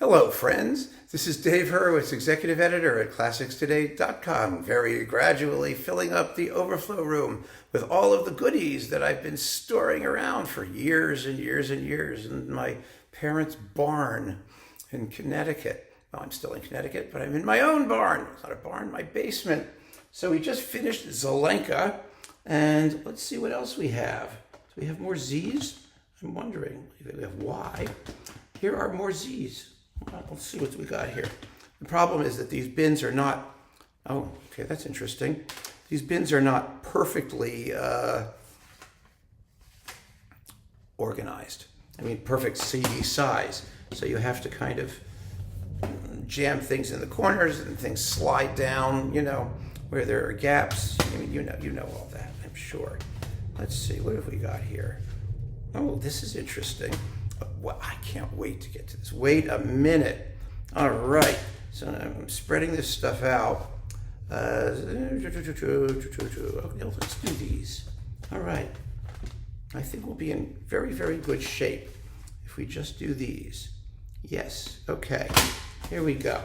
Hello, friends. This is Dave Hurwitz, Executive Editor at ClassicsToday.com, very gradually filling up the Overflow room with all of the goodies that I've been storing around for years and years and years in my parents' barn in Connecticut. Well, I'm still in Connecticut, but I'm in my own barn. It's not a barn, my basement. So we just finished Zelenka, and let's see what else we have. Do we have more Z's? I'm wondering. We have Y. Here are more Z's. Well, let's see what we got here. The problem is that these bins are not, oh, okay, that's interesting. These bins are not perfectly organized. I mean, perfect CD size. So you have to kind of jam things in the corners and things slide down, where there are gaps. I mean, you know all that, I'm sure. Let's see, what have we got here? Oh, this is interesting. Well, I can't wait to get to this. Wait a minute. All right. So I'm spreading this stuff out. Okay, let's do these. All right. I think we'll be in very, very good shape if we just do these. Yes. Okay. Here we go.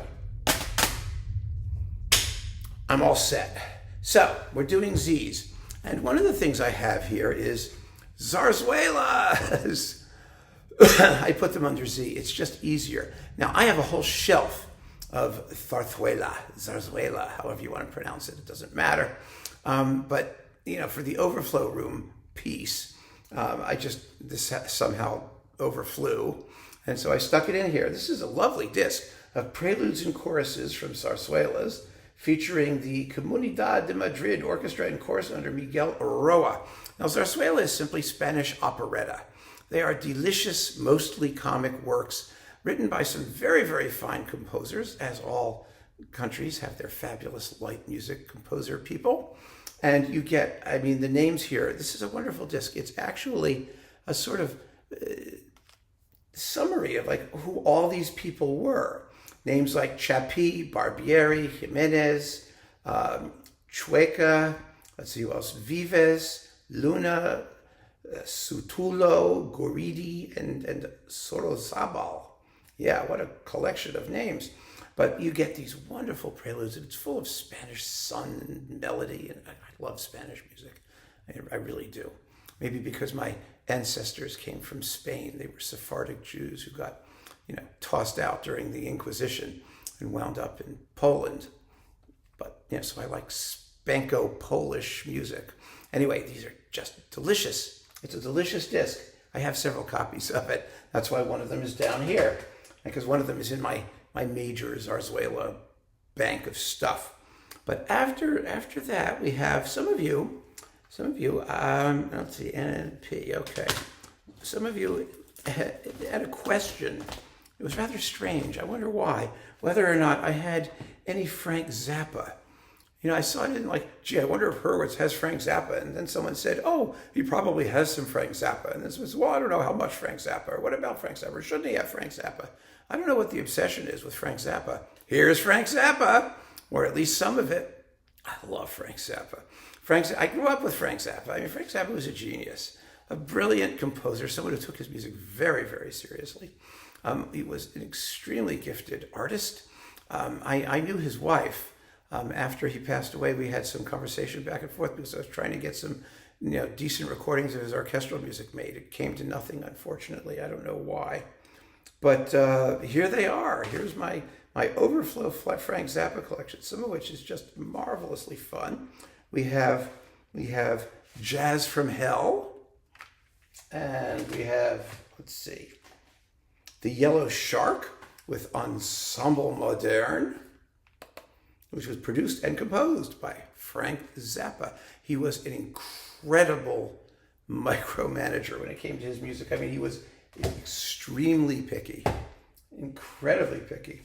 I'm all set. So we're doing Z's. And one of the things I have here is Zarzuelas. I put them under Z. It's just easier. Now, I have a whole shelf of Zarzuela, however you want to pronounce it. It doesn't matter. But, for the Overflow room piece, this somehow overflew. And so I stuck it in here. This is a lovely disc of preludes and choruses from Zarzuelas, featuring the Comunidad de Madrid Orchestra and Chorus under Miguel Roa. Now, Zarzuela is simply Spanish operetta. They are delicious, mostly comic works written by some very, very fine composers, as all countries have their fabulous light music composer people. And you get, the names here. This is a wonderful disc. It's actually a sort of summary of who all these people were. Names like Chapi, Barbieri, Jimenez, Chueca, let's see who else, Vives, Luna, Sutulo, Goridi, and Sorozabal. Yeah, what a collection of names. But you get these wonderful preludes, and it's full of Spanish sun and melody, and I love Spanish music. I really do. Maybe because my ancestors came from Spain. They were Sephardic Jews who got, tossed out during the Inquisition and wound up in Poland. But, so I like Spanko-Polish music. Anyway, these are just delicious. It's a delicious disc. I have several copies of it. That's why one of them is down here, because one of them is in my major Zarzuela bank of stuff. But after that, we have some of you, let's see, NP, okay. Some of you had a question. It was rather strange. I wonder why. Whether or not I had any Frank Zappa. I saw it in I wonder if Hurwitz has Frank Zappa. And then someone said, oh, he probably has some Frank Zappa. And this was, well, I don't know how much Frank Zappa. Or what about Frank Zappa? Or shouldn't he have Frank Zappa? I don't know what the obsession is with Frank Zappa. Here's Frank Zappa, or at least some of it. I love Frank Zappa. I grew up with Frank Zappa. Frank Zappa was a genius, a brilliant composer, someone who took his music very, very seriously. He was an extremely gifted artist. I knew his wife. After he passed away, we had some conversation back and forth because I was trying to get some, decent recordings of his orchestral music made. It came to nothing, unfortunately. I don't know why, but here they are. Here's my Overflow Frank Zappa collection, some of which is just marvelously fun. We have Jazz from Hell, and we have, let's see, The Yellow Shark with Ensemble Moderne, which was produced and composed by Frank Zappa. He was an incredible micromanager when it came to his music. He was extremely picky, incredibly picky.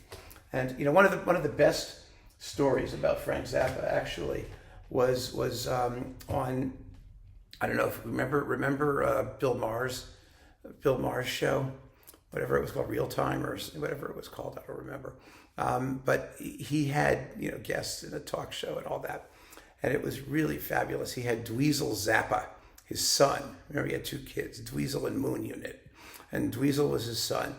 And one of the best stories about Frank Zappa actually was on, I don't know if you remember Bill Maher's show, whatever it was called, Real Time or whatever it was called, I don't remember. But he had, guests in a talk show and all that. And it was really fabulous. He had Dweezil Zappa, his son. Remember, he had two kids, Dweezil and Moon Unit. And Dweezil was his son.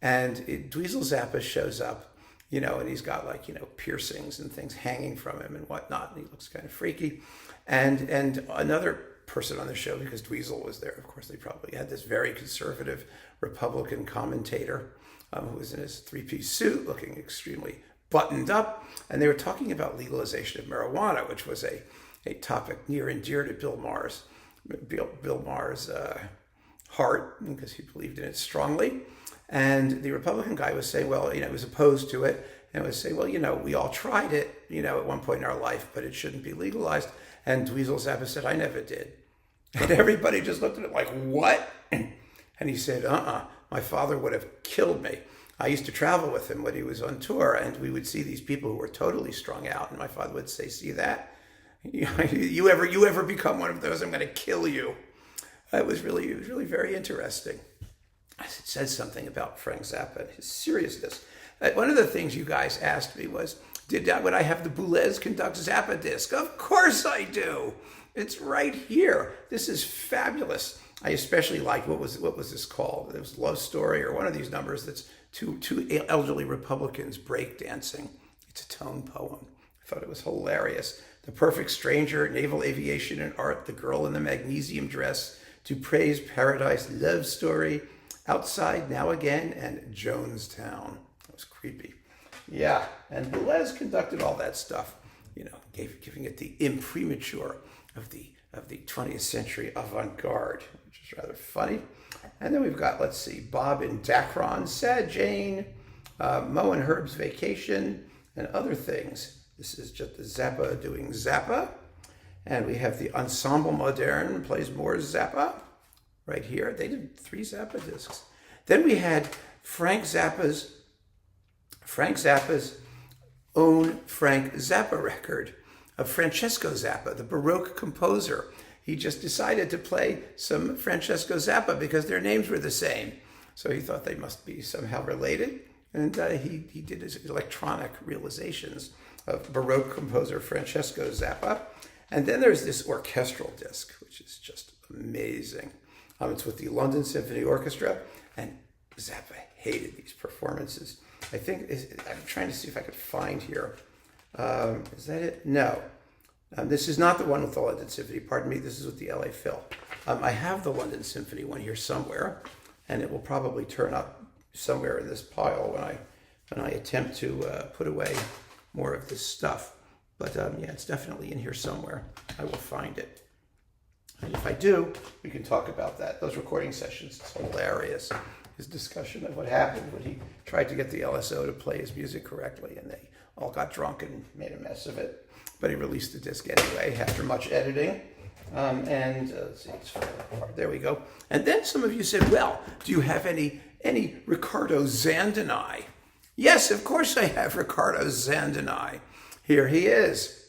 Dweezil Zappa shows up, and he's got like, piercings and things hanging from him and whatnot. And he looks kind of freaky. And another person on the show, because Dweezil was there, of course, they probably had this very conservative Republican commentator who was in his three-piece suit looking extremely buttoned up. And they were talking about legalization of marijuana, which was a topic near and dear to Bill Maher's heart, because he believed in it strongly. And the Republican guy was saying, well, he was opposed to it, and was saying, well, we all tried it, at one point in our life, but it shouldn't be legalized. And Dweezil Zappa said, I never did. And everybody just looked at him like, what? And he said, my father would have killed me. I used to travel with him when he was on tour, and we would see these people who were totally strung out, and my father would say, see that? You ever become one of those, I'm going to kill you. It was really very interesting. It says something about Frank Zappa and his seriousness. One of the things you guys asked me was, would I have the Boulez Conduct Zappa disc? Of course I do. It's right here. This is fabulous. I especially liked, what was this called? It was Love Story, or one of these numbers that's two elderly Republicans breakdancing. It's a tone poem. I thought it was hilarious. The Perfect Stranger, Naval Aviation and Art, The Girl in the Magnesium Dress, To Praise Paradise, Love Story, Outside Now Again, and Jonestown. That was creepy. Yeah, and Boulez conducted all that stuff, giving it the imprimatur of the 20th century avant-garde, which is rather funny. And then we've got, let's see, Bob and Dacron, Sad Jane, Mo and Herb's Vacation, and other things. This is just the Zappa doing Zappa. And we have the Ensemble Moderne plays more Zappa right here. They did 3 Zappa discs. Then we had Frank Zappa's own Frank Zappa record of Francesco Zappa, the Baroque composer. He just decided to play some Francesco Zappa because their names were the same. So he thought they must be somehow related. And he did his electronic realizations of Baroque composer Francesco Zappa. And then there's this orchestral disc, which is just amazing. It's with the London Symphony Orchestra, and Zappa hated these performances. I'm trying to see if I could find here. Is that it? No. This is not the one with the London Symphony. Pardon me. This is with the LA Phil. I have the London Symphony one here somewhere, and it will probably turn up somewhere in this pile when I attempt to put away more of this stuff. But it's definitely in here somewhere. I will find it. And if I do, we can talk about that. Those recording sessions, it's hilarious. His discussion of what happened when he tried to get the LSO to play his music correctly, and they all got drunk and made a mess of it. But he released the disc anyway after much editing. Let's see, it's falling apart. There we go. And then some of you said, well, do you have any Riccardo Zandonai? Yes, of course I have Riccardo Zandonai. Here he is.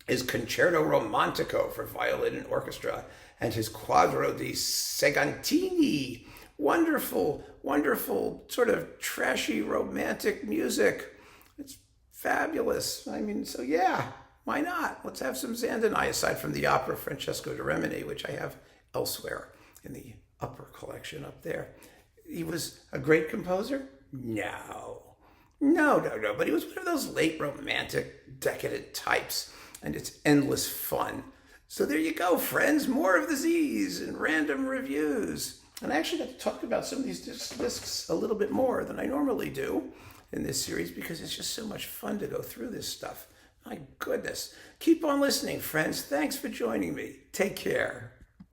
His Concerto Romantico for violin and orchestra, and his Quadro di Segantini. Wonderful, wonderful, sort of trashy romantic music. It's fabulous. So yeah, why not? Let's have some Zandonai, aside from the opera Francesco da Rimini, which I have elsewhere in the upper collection up there. He was a great composer? No, but he was one of those late romantic, decadent types, and it's endless fun. So there you go, friends, more of the Z's and random reviews. And I actually got to talk about some of these discs a little bit more than I normally do in this series, because it's just so much fun to go through this stuff. My goodness. Keep on listening, friends. Thanks for joining me. Take care.